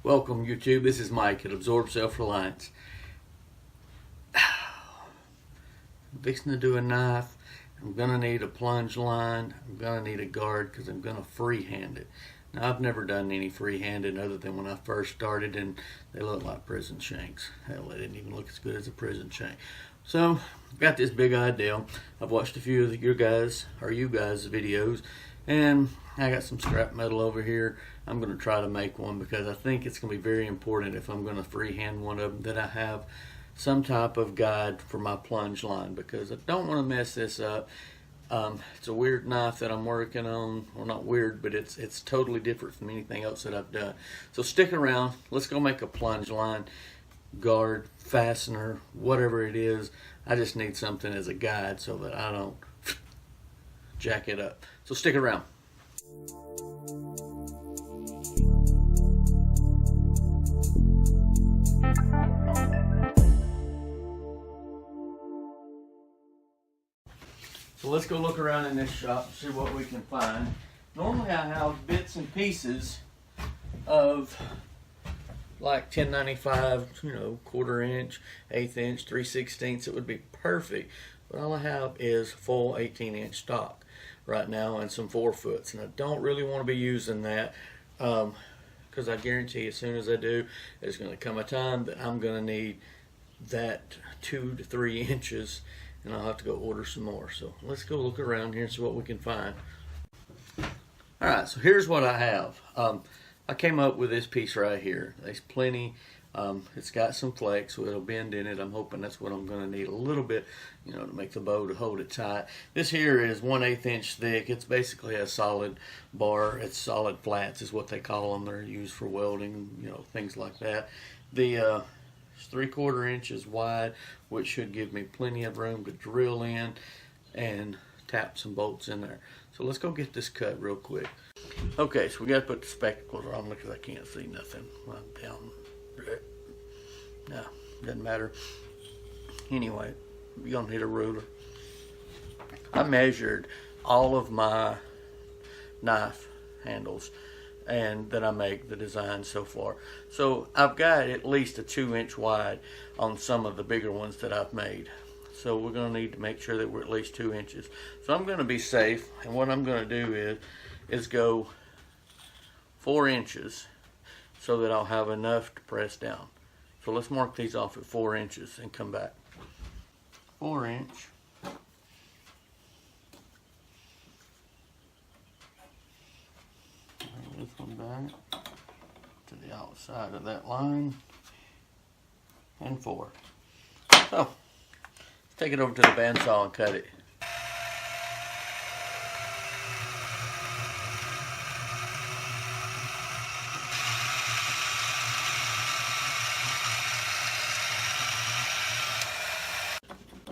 Welcome YouTube, this is Mike at Absorb Self-Reliance. I'm fixing to do a knife. I'm going to need a plunge line. I'm going to need a guard because I'm going to freehand it. Now I've never done any freehanding other than when I first started, and they look like prison shanks. Hell, they didn't even look as good as a prison shank. So I've got this big idea. I've watched a few of you guys' videos, and I got some scrap metal over here. I'm going to try to make one because I think it's going to be very important if I'm going to freehand one of them that I have some type of guide for my plunge line, because I don't want to mess this up. It's a weird knife that I'm working on. Well, not weird, but it's totally different from anything else that I've done. So stick around. Let's go make a plunge line, guard, fastener, whatever it is. I just need something as a guide so that I don't jack it up. So stick around. So let's go look around in this shop and see what we can find. Normally I have bits and pieces of like 1095, quarter inch, eighth inch, 3/16. It would be perfect. But all I have is full 18-inch stock right now and some 4-foots. And I don't really want to be using that because I guarantee as soon as I do, there's going to come a time that I'm going to need that 2 to 3 inches, and I'll have to go order some more. So let's go look around here and see what we can find. Alright, so here's what I have. I came up with this piece right here. There's plenty. It's got some flex, so it'll bend in it. I'm hoping that's what I'm going to need a little bit, to make the bow to hold it tight. This here is 1/8 inch thick. It's basically a solid bar. It's solid flats is what they call them. They're used for welding, things like that. The 3/4 inches wide, which should give me plenty of room to drill in and tap some bolts in there. So let's go get this cut real quick. Okay, so we got to put the spectacles on because I can't see nothing. I'm down. No, doesn't matter. Anyway, you're gonna need a ruler. I measured all of my knife handles and that I make the design so far. So I've got at least a 2-inch wide on some of the bigger ones that I've made. So we're going to need to make sure that we're at least 2 inches. So I'm going to be safe, and what I'm going to do is go 4 inches so that I'll have enough to press down. So let's mark these off at 4 inches and come back. 4 inch. This one back to the outside of that line, and 4. So let's take it over to the bandsaw and cut it.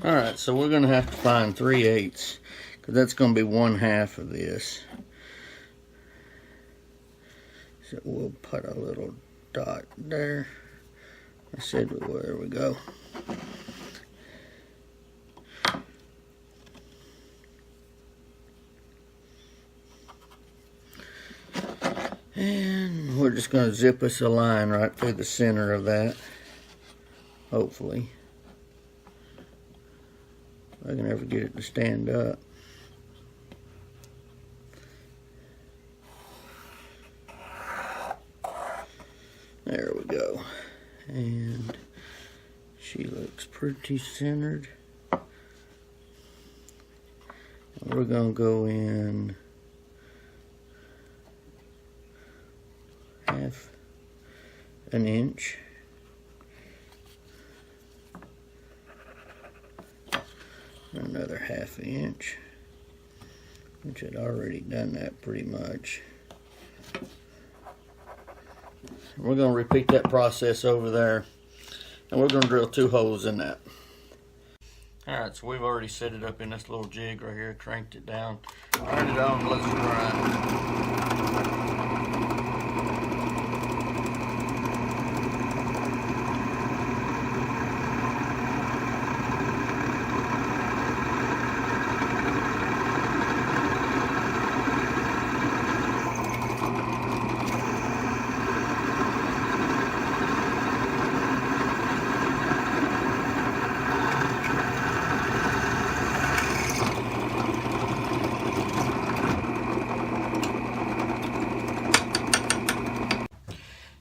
Alright, so we're going to have to find 3/8 because that's going to be 1/2 of this. So we'll put a little dot there. I said, there we go. And we're just going to zip us a line right through the center of that, hopefully. If I can ever get it to stand up. There we go. And she looks pretty centered. And we're going to go in 1/2 inch. Another 1/2 inch, which had already done that pretty much. We're going to repeat that process over there, and we're going to drill 2 holes in that. Alright, so we've already set it up in this little jig right here, cranked it down, turned it on, let's grind.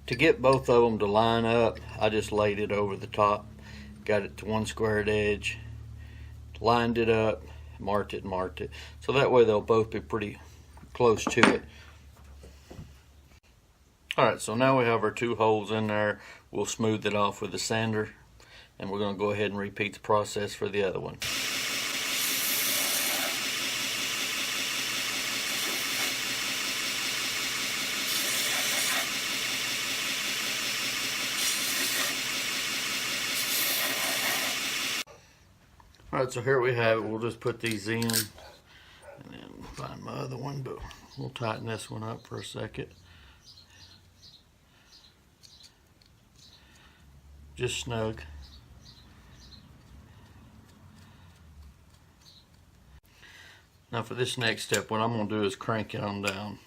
To get both of them to line up, I just laid it over the top, got it to one squared edge, lined it up, marked it, so that way they'll both be pretty close to it. Alright, so now we have our two holes in there. We'll smooth it off with a sander, and we're going to go ahead and repeat the process for the other one. Alright, so here we have it. We'll just put these in and then find my other one, but we'll tighten this one up for a second. Just snug. Now for this next step, what I'm going to do is crank it on down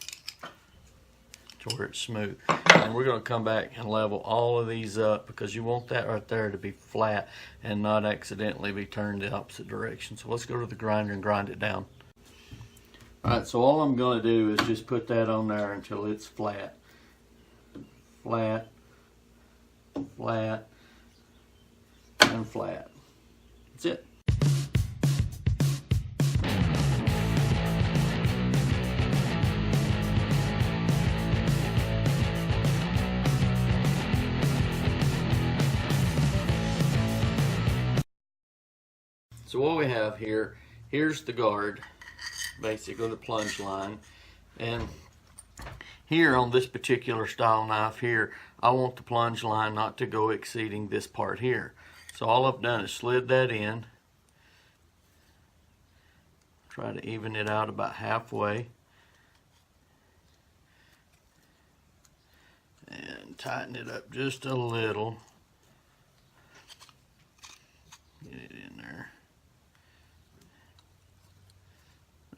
to where it's smooth. And we're going to come back and level all of these up, because you want that right there to be flat and not accidentally be turned the opposite direction. So let's go to the grinder and grind it down. Alright, so all I'm going to do is just put that on there until it's flat. Flat, flat, and flat. That's it. So what we have here, here's the guard, basically the plunge line, and here on this particular style knife here, I want the plunge line not to go exceeding this part here. So all I've done is slid that in, try to even it out about halfway, and tighten it up just a little. Get it in there.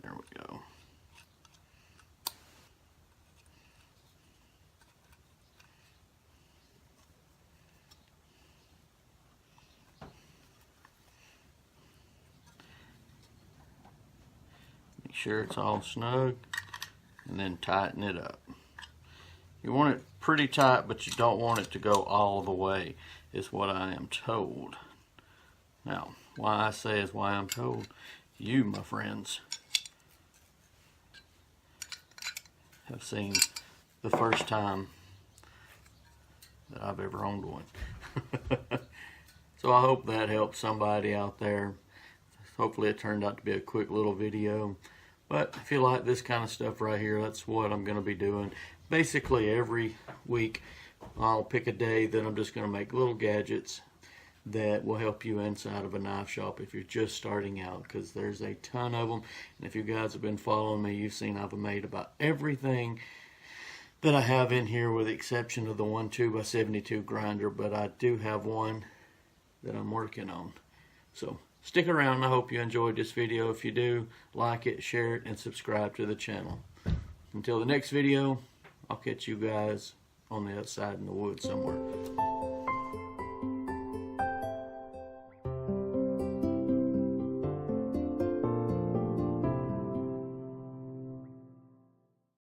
There we go. Make sure it's all snug, and then tighten it up. You want it pretty tight, but you don't want it to go all the way, is what I am told. Now, why I say is why I'm told. You, my friends, have seen the first time that I've ever owned one. So I hope that helps somebody out there. Hopefully it turned out to be a quick little video. But if you like this kind of stuff right here, that's what I'm going to be doing. Basically every week I'll pick a day that I'm just going to make little gadgets that will help you inside of a knife shop if you're just starting out, because there's a ton of them. And if you guys have been following me, you've seen I've made about everything that I have in here, with the exception of the 1 2x72 grinder, but I do have one that I'm working on. So stick around. I hope you enjoyed this video. If you do, like it, share it, and subscribe to the channel. Until the next video, I'll catch you guys on the outside in the woods somewhere.